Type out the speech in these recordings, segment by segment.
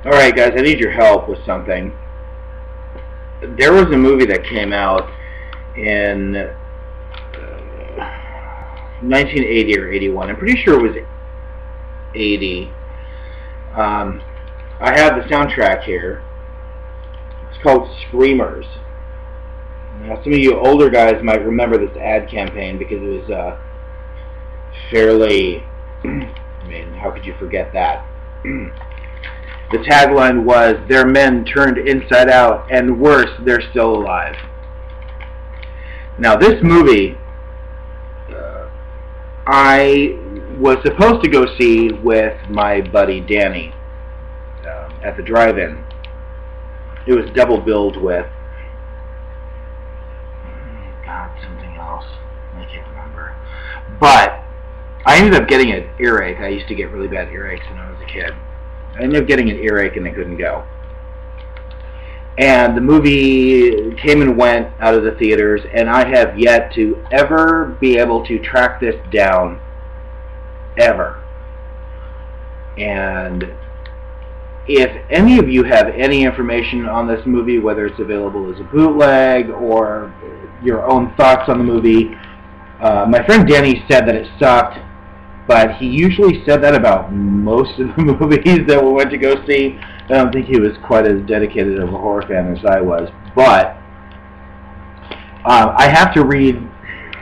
Alright guys, I need your help with something. There was a movie that came out in 1980 or 81. I'm pretty sure it was 80. I have the soundtrack here. It's called Screamers. Now some of you older guys might remember this ad campaign because it was fairly, I mean, how could you forget that? The tagline was, "They're men turned inside out, and worse, they're still alive." Now this movie, I was supposed to go see with my buddy Danny at the drive-in. It was double billed with, something else. I can't remember. But I ended up getting an earache. I used to get really bad earaches when I was a kid. I ended up getting an earache and I couldn't go. And the movie came and went out of the theaters, and I have yet to ever be able to track this down, ever. And if any of you have any information on this movie, whether it's available as a bootleg or your own thoughts on the movie, my friend Danny said that it sucked, but he usually said that about most of the movies that we went to go see. I don't think he was quite as dedicated of a horror fan as I was, but I have to read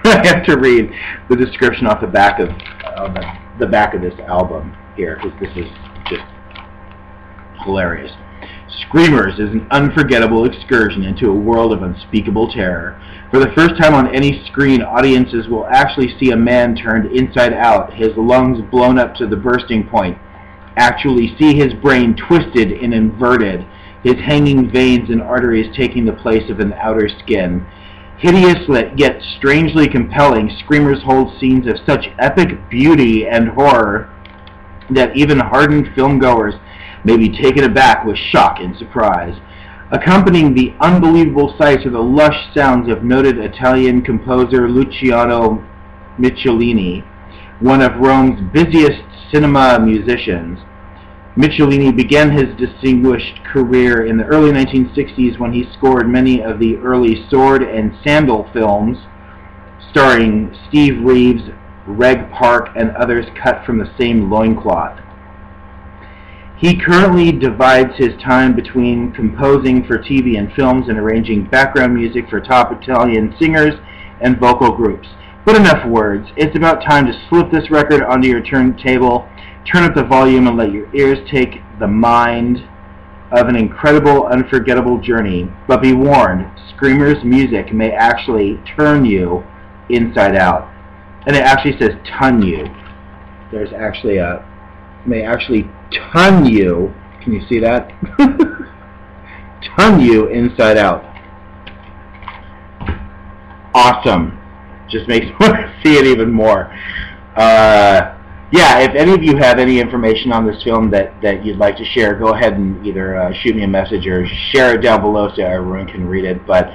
I have to read the description off the back of the back of this album here, because this is just hilarious. Screamers is an unforgettable excursion into a world of unspeakable terror. For the first time on any screen, audiences will actually see a man turned inside out, his lungs blown up to the bursting point, actually see his brain twisted and inverted, his hanging veins and arteries taking the place of an outer skin. Hideous yet strangely compelling, Screamers hold scenes of such epic beauty and horror that even hardened filmgoers may be taken aback with shock and surprise. Accompanying the unbelievable sights are the lush sounds of noted Italian composer Luciano Michelini, one of Rome's busiest cinema musicians. Michelini began his distinguished career in the early 1960s when he scored many of the early sword and sandal films, starring Steve Reeves, Reg Park, and others cut from the same loincloth. He currently divides his time between composing for TV and films and arranging background music for top Italian singers and vocal groups. But enough words. It's about time to slip this record onto your turntable, turn up the volume, and let your ears take the mind of an incredible, unforgettable journey. But be warned, Screamers music may actually turn you inside out. And it actually says ton you. There's actually a may actually ton you. Can you see that? Ton you inside out. Awesome. Just makes me want to see it even more. Yeah, if any of you have any information on this film that you'd like to share, go ahead and either shoot me a message or share it down below so everyone can read it. But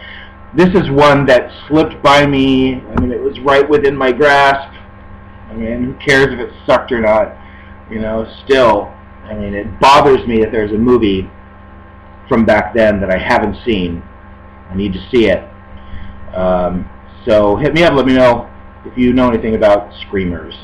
this is one that slipped by me. I mean, it was right within my grasp. I mean, who cares if it sucked or not? You know, still, I mean, it bothers me that there's a movie from back then that I haven't seen. I need to see it. So hit me up, let me know if you know anything about Screamers.